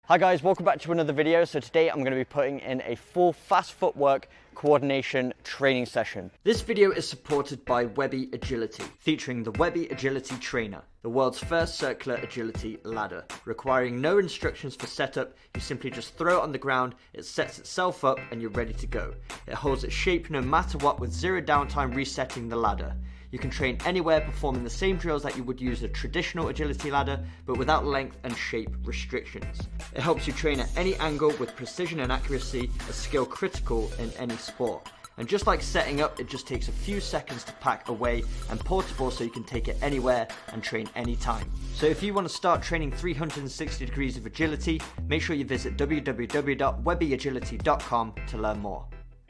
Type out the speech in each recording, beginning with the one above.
Hi guys, welcome back to another video. So today I'm going to be putting in a full fast footwork coordination training session. This video is supported by Webby Agility, featuring the Webby Agility Trainer, the world's first circular agility ladder. Requiring no instructions for setup, you simply just throw it on the ground, it sets itself up and you're ready to go. It holds its shape no matter what with zero downtime resetting the ladder. You can train anywhere performing the same drills that you would use a traditional agility ladder, but without length and shape restrictions. It helps you train at any angle with precision and accuracy, a skill critical in any sport. And just like setting up, it just takes a few seconds to pack away and portable so you can take it anywhere and train anytime. So if you want to start training 360 degrees of agility, make sure you visit www.webbyagility.com to learn more.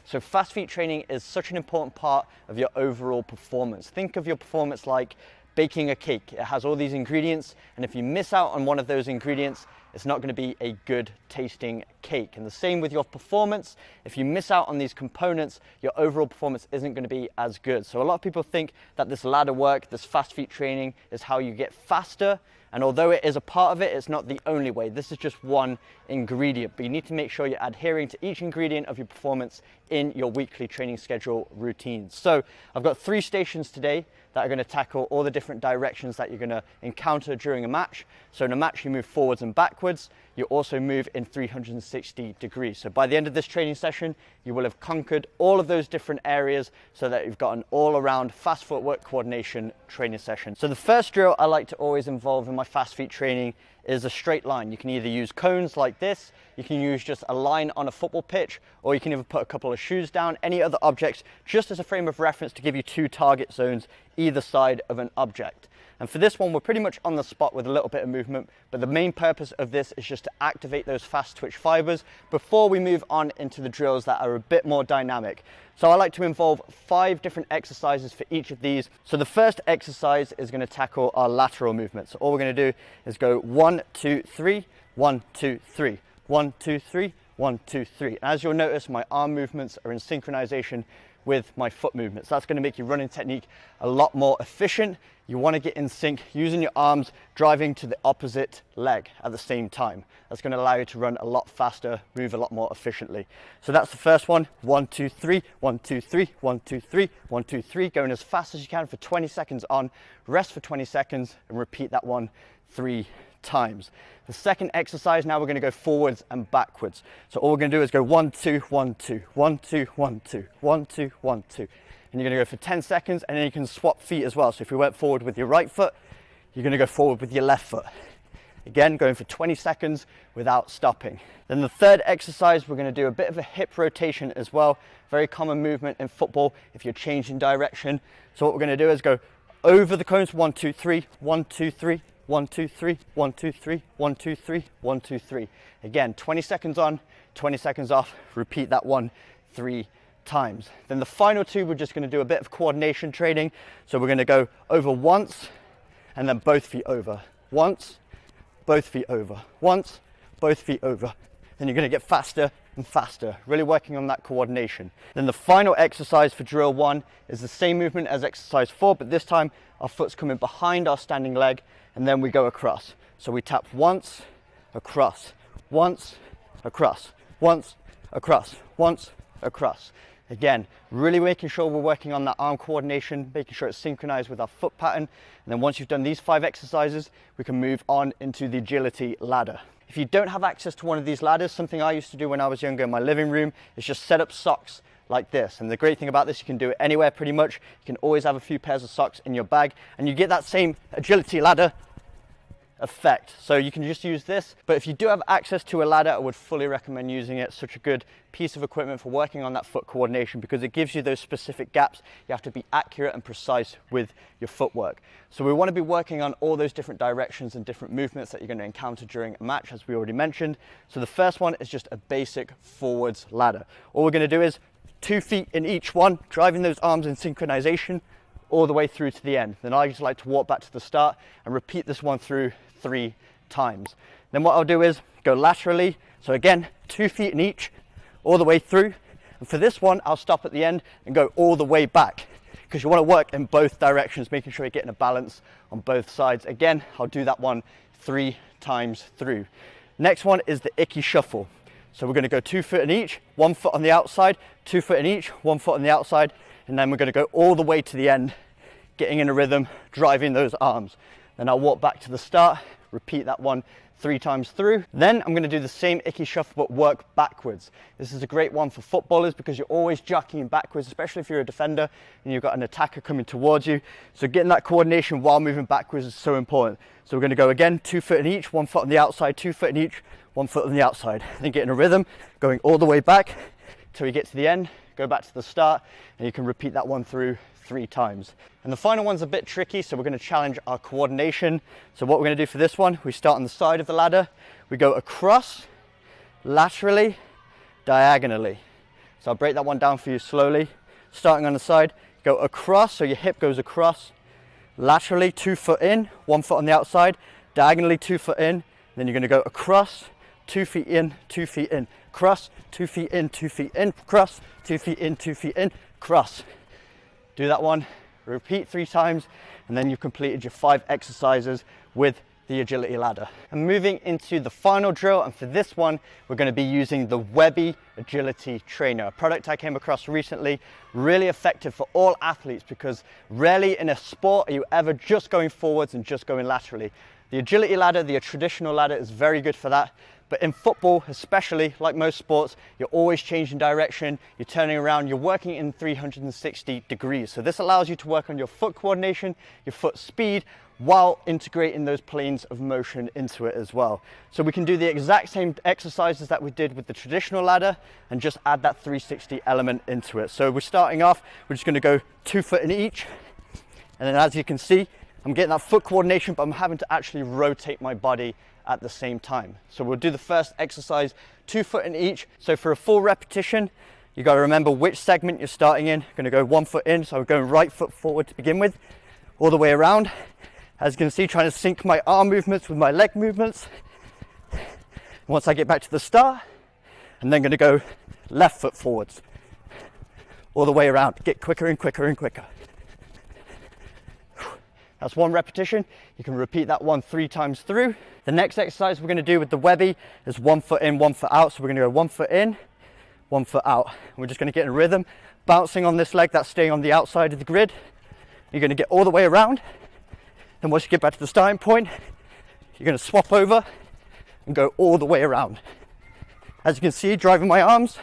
So fast feet training is such an important part of your overall performance. Think of your performance like baking a cake. It has all these ingredients, and if you miss out on one of those ingredients, it's not going to be a good tasting cake. And the same with your performance. If you miss out on these components, your overall performance isn't going to be as good. So a lot of people think that this ladder work, this fast feet training is how you get faster. And although it is a part of it, it's not the only way. This is just one ingredient, but you need to make sure you're adhering to each ingredient of your performance in your weekly training schedule routines. So I've got 3 stations today that are going to tackle all the different directions that you're going to encounter during a match. So in a match, you move forwards and backwards. You also move in 360 degrees. So by the end of this training session, you will have conquered all of those different areas so that you've got an all-around fast footwork coordination training session. So the first drill I like to always involve in my fast feet training is a straight line. You can either use cones like this, you can use just a line on a football pitch, or you can even put a couple of shoes down, any other objects, just as a frame of reference to give you 2 target zones either side of an object. And for this one, we're pretty much on the spot with a little bit of movement, but the main purpose of this is just to activate those fast twitch fibers before we move on into the drills that are a bit more dynamic. So I like to involve 5 different exercises for each of these. So the first exercise is going to tackle our lateral movement. So all we're going to do is go 1, 2, 3, 1, 2, 3, 1, 2, 3, 1, 2, 3. And as you'll notice, my arm movements are in synchronization with my foot movements. That's going to make your running technique a lot more efficient. You want to get in sync using your arms, driving to the opposite leg at the same time. That's going to allow you to run a lot faster, move a lot more efficiently. So that's the first one. 1, 2, 3, 1, 2, 3, 1, 2, 3, 1, 2, 3. Going as fast as you can for 20 seconds on, rest for 20 seconds, and repeat that one 3 times. The second exercise, now we're going to go forwards and backwards. So all we're going to do is go 1, 2, 1, 2, 1, 2, 1, 2, 1, 2, 1, 2. And you're going to go for 10 seconds, and then you can swap feet as well. So if you went forward with your right foot, you're going to go forward with your left foot. Again, going for 20 seconds without stopping. Then the third exercise, we're going to do a bit of a hip rotation as well. Very common movement in football if you're changing direction. So what we're going to do is go over the cones, 1, 2, 3, 1, 2, 3, 1, 2, 3, 1, 2, 3, 1, 2, 3, 1, 2, 3. Again, 20 seconds on, 20 seconds off. Repeat that one 3 times. Then the final 2, we're just going to do a bit of coordination training. So we're going to go over once and then both feet over. Once, both feet over. Once, both feet over. Then you're going to get faster and faster, really working on that coordination. Then the final exercise for drill 1 is the same movement as exercise 4, but this time our foot's coming behind our standing leg and then we go across. So we tap once, across, once, across, once, across, once, across. Again, really making sure we're working on that arm coordination, making sure it's synchronized with our foot pattern. And then once you've done these 5 exercises, we can move on into the agility ladder. If you don't have access to one of these ladders, something I used to do when I was younger in my living room is just set up socks like this. And the great thing about this, you can do it anywhere pretty much. You can always have a few pairs of socks in your bag and you get that same agility ladder effect. So you can just use this, but if you do have access to a ladder, I would fully recommend using it. Such a good piece of equipment for working on that foot coordination because it gives you those specific gaps. You have to be accurate and precise with your footwork. So we want to be working on all those different directions and different movements that you're going to encounter during a match, as we already mentioned. So the first one is just a basic forwards ladder. All we're going to do is 2 feet in each one, driving those arms in synchronization all the way through to the end. Then I just like to walk back to the start and repeat this one through 3 times. Then what I'll do is go laterally. So again, 2 feet in each, all the way through. And for this one, I'll stop at the end and go all the way back because you want to work in both directions, making sure you're getting a balance on both sides. Again, I'll do that one 3 times through. Next one is the icky shuffle. So we're going to go 2 foot in each, 1 foot on the outside, 2 foot in each, 1 foot on the outside, and then we're going to go all the way to the end, getting in a rhythm, driving those arms. Then I'll walk back to the start, repeat that one 3 times through. Then I'm going to do the same icky shuffle but work backwards. This is a great one for footballers because you're always jockeying backwards, especially if you're a defender and you've got an attacker coming towards you. So getting that coordination while moving backwards is so important. So we're going to go again, 2 foot in each, 1 foot on the outside, 2 foot in each, 1 foot on the outside. Then get in a rhythm, going all the way back till we get to the end, go back to the start, and you can repeat that one through 3 times. And the final one's a bit tricky, so we're going to challenge our coordination. So what we're going to do for this one, we start on the side of the ladder, we go across, laterally, diagonally. So I'll break that one down for you slowly. Starting on the side, go across, so your hip goes across, laterally, 2 foot in, 1 foot on the outside, diagonally 2 foot in, then you're going to go across, 2 feet in, 2 feet in, cross, 2 feet in, 2 feet in, cross, 2 feet in, 2 feet in, cross. Do that one, repeat 3 times, and then you've completed your 5 exercises with the agility ladder. And moving into the final drill, and for this one, we're going to be using the Webby Agility Trainer, a product I came across recently, really effective for all athletes because rarely in a sport are you ever just going forwards and just going laterally. The agility ladder, the traditional ladder, is very good for that. But in football, especially, like most sports, you're always changing direction, you're turning around, you're working in 360 degrees. So this allows you to work on your foot coordination, your foot speed, while integrating those planes of motion into it as well. So we can do the exact same exercises that we did with the traditional ladder and just add that 360 element into it. So we're starting off, we're just gonna go 2 foot in each. And then as you can see, I'm getting that foot coordination, but I'm having to actually rotate my body at the same time. So we'll do the first exercise 2 foot in each. So for a full repetition, you got to remember which segment you're starting in. Going to go 1 foot in, so I'm going right foot forward to begin with, all the way around. As you can see, trying to sync my arm movements with my leg movements. Once I get back to the start, I'm then going to go left foot forwards, all the way around. Get quicker and quicker and quicker. That's 1 repetition. You can repeat that one 3 times through. The next exercise we're going to do with the Webby is 1 foot in, 1 foot out. So we're going to go 1 foot in, 1 foot out. We're just going to get in a rhythm, bouncing on this leg that's staying on the outside of the grid. You're going to get all the way around. Then once you get back to the starting point, you're going to swap over and go all the way around. As you can see, driving my arms.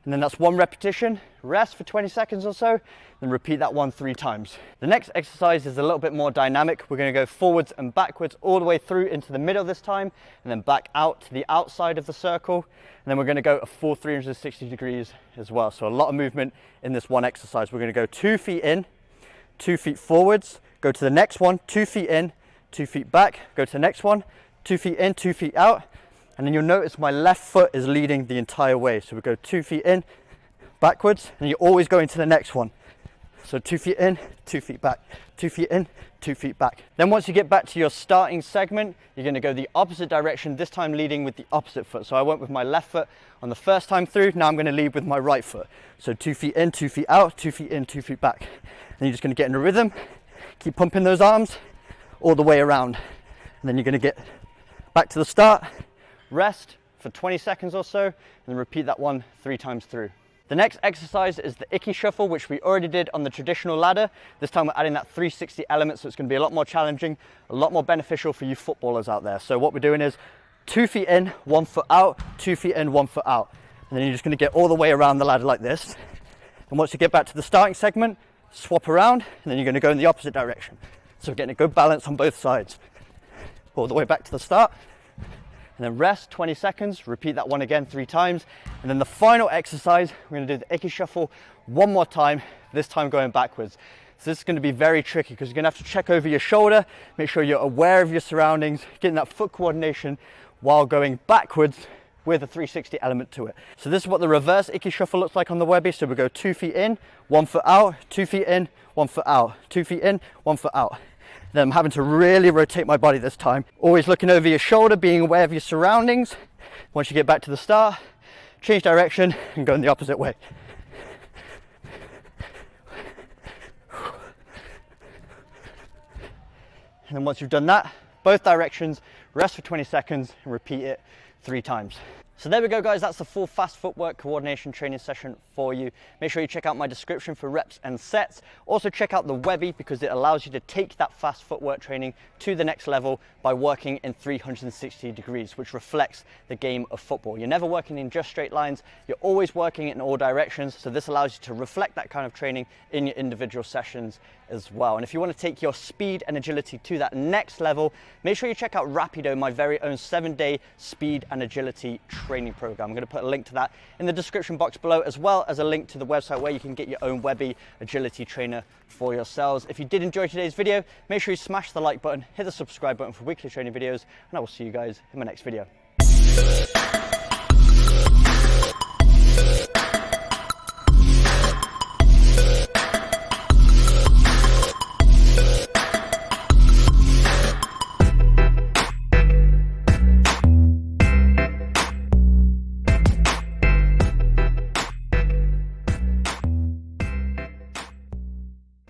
And then that's 1 repetition, rest for 20 seconds or so, then repeat that one 3 times. The next exercise is a little bit more dynamic. We're going to go forwards and backwards all the way through into the middle this time, and then back out to the outside of the circle. And then we're going to go a full 360 degrees as well. So a lot of movement in this one exercise. We're going to go 2 feet in, 2 feet forwards, go to the next one, 2 feet in, 2 feet back, go to the next one, 2 feet in, 2 feet out. And then you'll notice my left foot is leading the entire way. So we go 2 feet in, backwards, and you're always going to the next one. So 2 feet in, 2 feet back, 2 feet in, 2 feet back. Then once you get back to your starting segment, you're going to go the opposite direction, this time leading with the opposite foot. So I went with my left foot on the first time through, now I'm going to lead with my right foot. So 2 feet in, 2 feet out, 2 feet in, 2 feet back. Then you're just going to get in a rhythm, keep pumping those arms all the way around. And then you're going to get back to the start, rest for 20 seconds or so, and then repeat that one 3 times through. The next exercise is the icky shuffle, which we already did on the traditional ladder. This time we're adding that 360 element, so it's going to be a lot more challenging, a lot more beneficial for you footballers out there. So what we're doing is 2 feet in, 1 foot out, 2 feet in, 1 foot out. And then you're just going to get all the way around the ladder like this. And once you get back to the starting segment, swap around, and then you're going to go in the opposite direction. So we're getting a good balance on both sides. All the way back to the start. And then rest 20 seconds, repeat that one again 3 times. And then the final exercise, we're going to do the icky shuffle 1 more time, this time going backwards. So this is going to be very tricky because you're going to have to check over your shoulder, make sure you're aware of your surroundings, getting that foot coordination while going backwards with a 360 element to it. So this is what the reverse icky shuffle looks like on the Webby. So we go 2 feet in, 1 foot out, 2 feet in, 1 foot out, 2 feet in, 1 foot out. Then I'm having to really rotate my body this time. Always looking over your shoulder, being aware of your surroundings. Once you get back to the start, change direction and go in the opposite way. And then once you've done that, both directions, rest for 20 seconds, and repeat it 3 times. So there we go, guys, that's the full fast footwork coordination training session for you. Make sure you check out my description for reps and sets. Also check out the Webby, because it allows you to take that fast footwork training to the next level by working in 360 degrees, which reflects the game of football. You're never working in just straight lines, you're always working in all directions, so this allows you to reflect that kind of training in your individual sessions as well. And if you want to take your speed and agility to that next level, make sure you check out Rapido, my very own 7-day speed and agility training program. I'm going to put a link to that in the description box below, as well as a link to the website where you can get your own Webby agility trainer for yourselves. If you did enjoy today's video, make sure you smash the like button, hit the subscribe button for weekly training videos, and I will see you guys in my next video.